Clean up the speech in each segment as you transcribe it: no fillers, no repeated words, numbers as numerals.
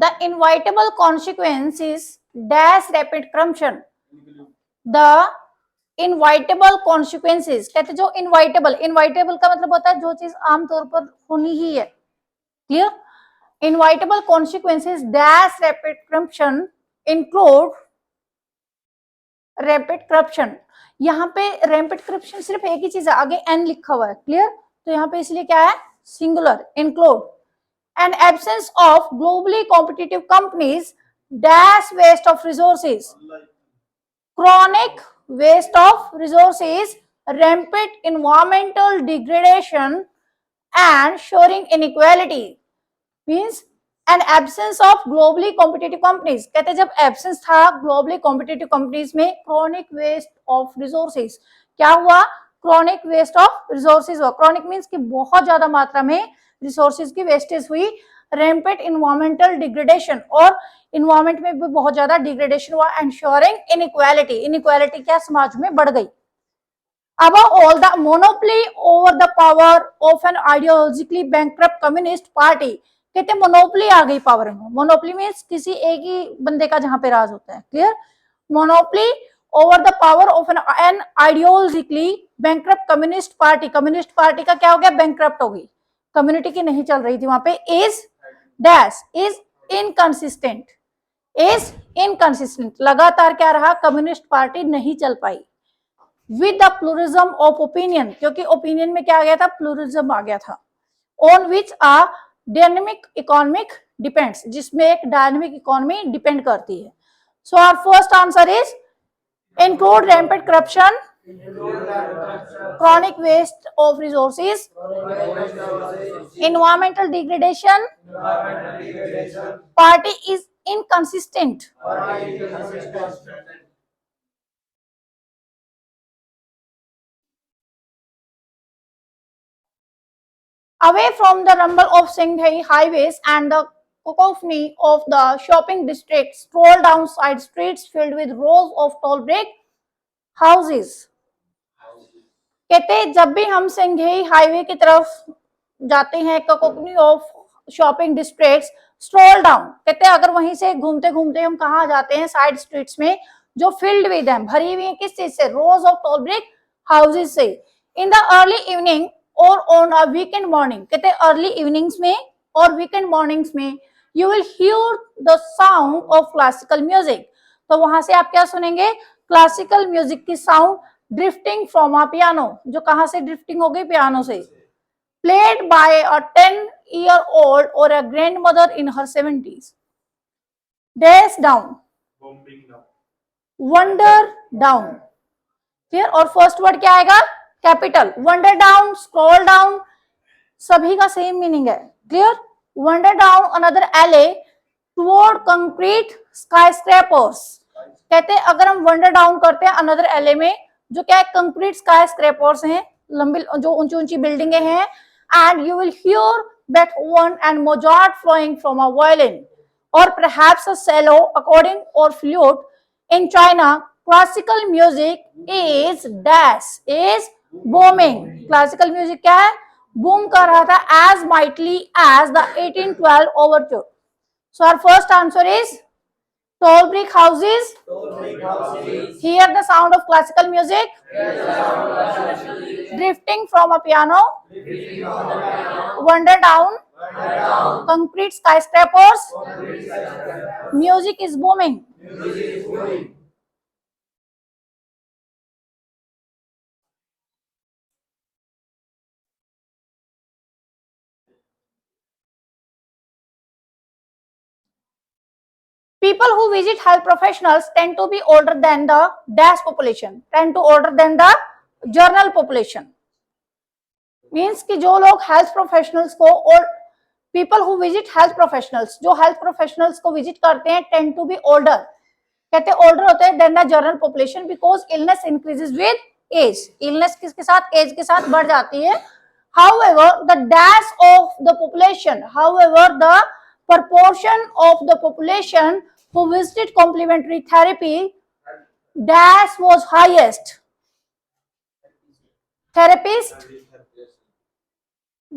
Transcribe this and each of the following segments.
the inevitable consequence is dash rapid corruption. The inevitable consequences, कहते जो inevitable का मतलब होता है जो चीज आमतौर पर होनी ही है, clear. Inevitable consequences dash rapid corruption include rapid corruption. यहाँ पे रैपिड करप्शन सिर्फ एक ही चीज है, आगे एन लिखा हुआ है, क्लियर. तो यहाँ पे इसलिए क्या है, singular. Include an absence of globally competitive companies dash waste of resources, chronic waste of resources, rampant environmental degradation and soaring inequality. Means an absence of globally competitive companies. कहते जब absence था globally competitive companies में chronic waste of resources, क्या हुआ, chronic waste of resources हुआ. chronic means कि बहुत ज्यादा मात्रा में resources की wastage हुई. rampant environmental degradation, और environment में भी बहुत ज्यादा degradation हुआ. ensuring inequality, inequality क्या समाज में बढ़ गई. Above all, the monopoly over the power of an ideologically bankrupt communist party. कहते मोनोपोली आ गई पावर में. मोनोपोली मीन्स किसी एक ही बंदे का जहां पे राज होता है, clear. Monopoly over the power of an ideologically bankrupt communist party. Communist party का क्या हो गया, बैंकक्रप्ट हो गई, कम्युनिटी की नहीं चल रही थी वहां पे. Is dash is inconsistent, is inconsistent, लगातार क्या रहा, कम्युनिस्ट पार्टी नहीं चल पाई. With the pluralism of opinion, क्योंकि ओपिनियन में क्या आ गया था, प्लूरिज्म आ गया था. On which a dynamic economic depends, जिसमें एक डायनेमिक इकोनॉमी डिपेंड करती है. So our first answer is include rampant corruption, chronic waste of resources, environmental degradation, party is inconsistent. Away from the rumble of Shanghai highways and the cacophony of the shopping districts, stroll down side streets filled with rows of tall brick houses. कहते जब भी हम Shanghai highway की तरफ जाते हैं, cacophony of shopping districts, stroll down, कहते हैं अगर वहीं से घूमते घूमते हम कहाँ जाते हैं, साइड स्ट्रीट्स में जो फिल्ड विद हैं, भरी हुई है किस चीज से, रोज ऑफ टॉल ब्रिक हाउसेज से. इन द अर्ली इवनिंग और ऑन अ वीकेंड मॉर्निंग, कहते हैं अर्ली इवनिंग्स में और वीकेंड मॉर्निंग्स में, you will hear the sound of classical music. तो वहां से आप क्या सुनेंगे, क्लासिकल म्यूजिक की sound drifting from a piano, जो कहां से ड्रिफ्टिंग हो गई, पियानो से. Played by a 10-year-old or a grandmother in her 70s. Dash down, wonder down. फिर और फर्स्ट वर्ड क्या आएगा, capital. Wonder down, scroll down, सभी का सेम मीनिंग है, क्लियर. वंडर डाउन अनदर एले टुवर्ड कंक्रीट स्काईस्क्रैपर्स. कहते हैं अगर हम वंडर डाउन करते हैं अनदर एले में, जो क्या है, कंक्रीट स्काईस्क्रैपर्स हैं, लंबी जो ऊंची ऊंची बिल्डिंगें हैं. And you will hear Beethoven and Mozart flowing from a violin, or perhaps a cello, accordion, or flute. In China, classical music is dash is booming. Classical music क्या है, boom कर रहा था as mightily as the 1812 overture. So our first answer is tall brick houses. Hear the sound of classical music. Drifting from a piano. Wander down. Concrete skyscrapers. Music is booming. People who visit health professionals tend to be older than the dash population, tend to older than the general population. Means कि जो लोग health professionals को, और people who visit health professionals, जो health professionals को visit करते हैं, tend to be older. कहते हैं older होते हैं than the general population because illness increases with age. Illness किसके साथ, age के साथ बढ़ जाती है. However, the dash of the population, however, the proportion of the population who visited complementary therapy dash was highest. Therapist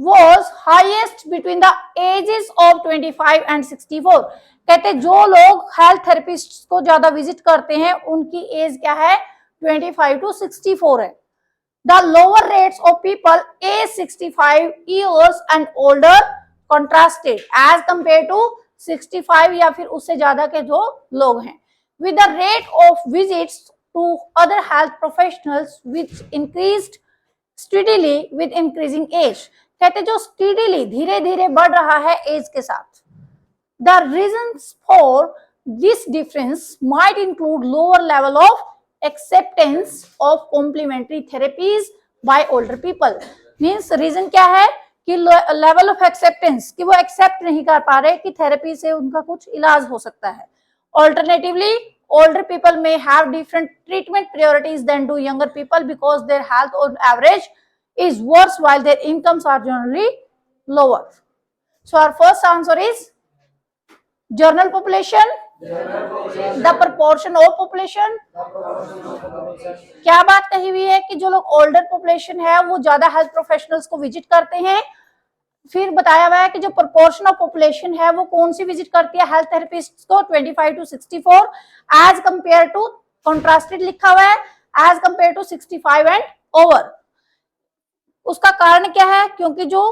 was highest between the ages of 25 and 64. कहते जो लोग हेल्थ थेरेपिस्ट को ज्यादा विजिट करते हैं उनकी एज क्या है 25 to 64 है. The lower rates of people age 65 years and older contrasted as compared to 65 या फिर उससे ज्यादा के जो लोग हैं. With the rate of visits to other health professionals which increased steadily with increasing age. कहते जो steadily धीरे धीरे बढ़ रहा है एज के साथ. The reasons for this difference might include lower level of acceptance of complementary therapies by older people. Means reason क्या है कि level of acceptance कि वो accept नहीं कर पा रहे कि थेरेपी से उनका कुछ इलाज हो सकता है. Alternatively, older people may have different treatment priorities than do younger people because their health on average is worse while their incomes are generally lower. So our first answer is general population, the proportion of population. क्या बात कही हुई है कि जो लोग older population है वो ज्यादा हेल्थ प्रोफेशनल्स को विजिट करते हैं. फिर बताया हुआ है कि जो प्रोपोर्शन ऑफ पॉपुलेशन है वो कौन सी विजिट करती है हेल्थ थेरेपिस्ट को 25 to 64 as compare to contrasted लिखा हुआ है as compare to 65 and over. उसका कारण क्या है क्योंकि जो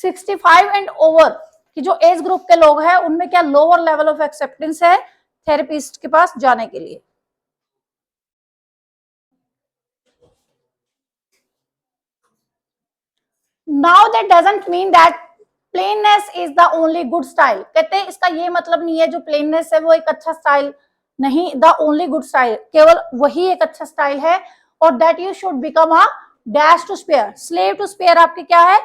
65 एंड ओवर कि जो एज ग्रुप के लोग हैं उनमें क्या लोअर लेवल ऑफ एक्सेप्टेंस है थेरेपिस्ट के पास जाने के लिए. Now that doesn't mean that plainness is the only good style. कहते हैं इसका ये मतलब नहीं है जो plainness है वो एक अच्छा स्टाइल नहीं. The only good style केवल वही एक अच्छा स्टाइल है और that you should become a dash to spare. Slave to spare आपके क्या है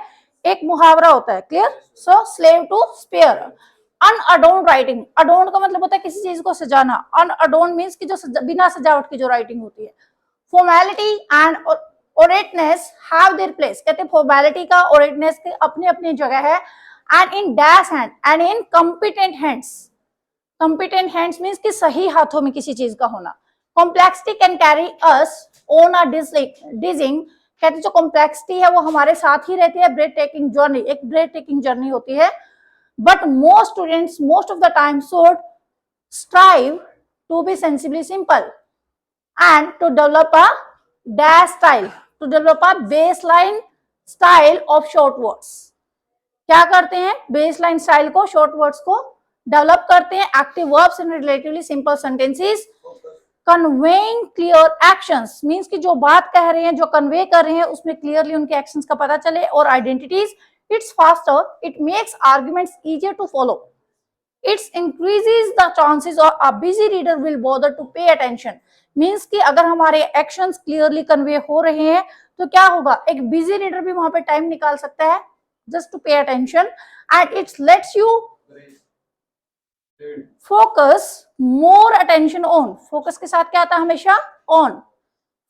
एक मुहावरा होता है. Clear. So slave to spare. Unadorned writing. adorned का मतलब होता है किसी चीज को सजाना. Unadorned means कि जो बिना सजावट की जो राइटिंग होती है. Formality and orateness have their place. कहते हैं formality का orateness के अपनी अपनी जगह है. And in dash hand and in competent hands. Competent hands means कि सही हाथों में किसी चीज का होना. Complexity can carry us on a dizzying. कहते हैं जो complexity है वो हमारे साथ ही रहती है. breathtaking journey एक breathtaking journey होती है. But most students most of the time should strive to be sensibly simple and to develop a dash style, to develop a baseline style of short words. क्या करते हैं baseline style को short words को develop करते हैं. active verbs in relatively simple sentences. conveying clear actions means कि जो बात कह रहे हैं जो convey कर रहे हैं उसमें clearly उनके actions का पता चले. और identities it's faster, it makes arguments easier to follow, it increases the chances or a busy reader will bother to pay attention. Means कि अगर हमारे एक्शंस क्लियरली कन्वे हो रहे हैं तो क्या होगा एक बिजी रीडर भी वहां पे टाइम निकाल सकता है just to pay attention. And it's lets you focus more attention on. Focus के साथ क्या आता है हमेशा on.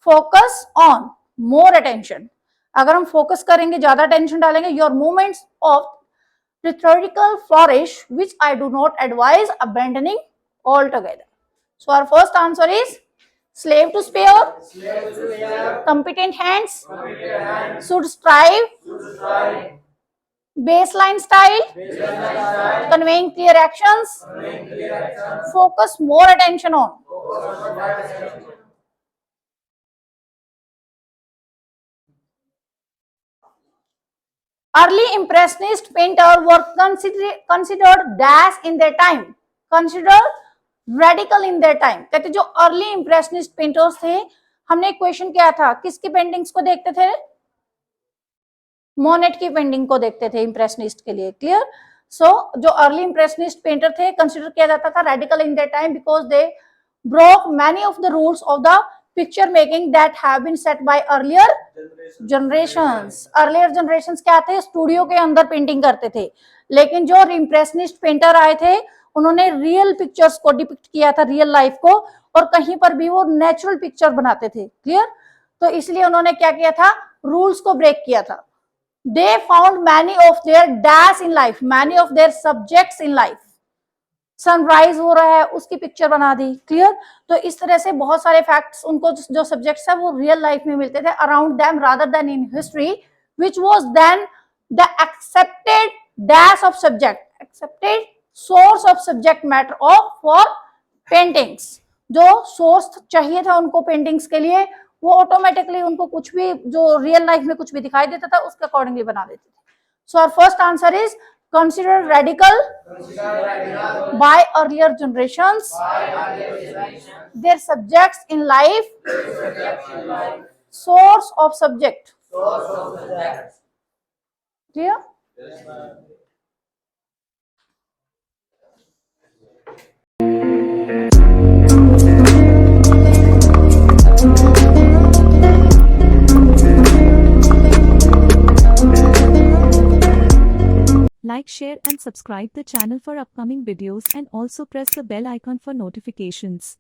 Focus on more attention. अगर हम फोकस करेंगे ज्यादा अटेंशन डालेंगे your movements of rhetorical flourish which I do not advise abandoning altogether. So our first answer is slave to spare, competent hands, should strive, baseline style, conveying clear actions, focus more attention on. Early impressionist painters were considered dash in their time, considered radical in their time. कहते जो early impressionist painters थे हमने एक question किया था किसकी paintings को देखते थे मोनेट की पेंटिंग को देखते थे इम्प्रेशनिस्ट के लिए. क्लियर. सो जो अर्ली इम्प्रेशनिस्ट पेंटर थे कंसिडर किया जाता था radical in their time because they broke many of the rules of the picture making that have been set by earlier generations. Earlier generations क्या थे studio के अंदर painting करते थे लेकिन जो इम्प्रेशनिस्ट पेंटर आए थे उन्होंने रियल पिक्चर्स को डिपिक्ट किया था रियल लाइफ को और कहीं पर भी वो नेचुरल पिक्चर बनाते थे. क्लियर. तो इसलिए उन्होंने क्या किया था रूल्स को ब्रेक किया था. They found many of their dash in life many of their subjects in life. Sunrise हो रहा है उसकी पिक्चर बना दी. क्लियर. तो इस तरह से बहुत सारे फैक्ट्स उनको जो सब्जेक्ट्स है वो रियल लाइफ में मिलते थे around them rather than in history which was then the accepted dash of subject, accepted source of subject matter of for paintings. जो सोर्स चाहिए था उनको पेंटिंग्स के लिए, वो ऑटोमेटिकली उनको कुछ भी जो रियल लाइफ में कुछ भी दिखाई देता था उसके अकॉर्डिंगली बना देते थे. So our first answer is considered radical by earlier generations, their subjects in life, source of subject. Clear? Like, share and subscribe the channel for upcoming videos and also press the bell icon for notifications.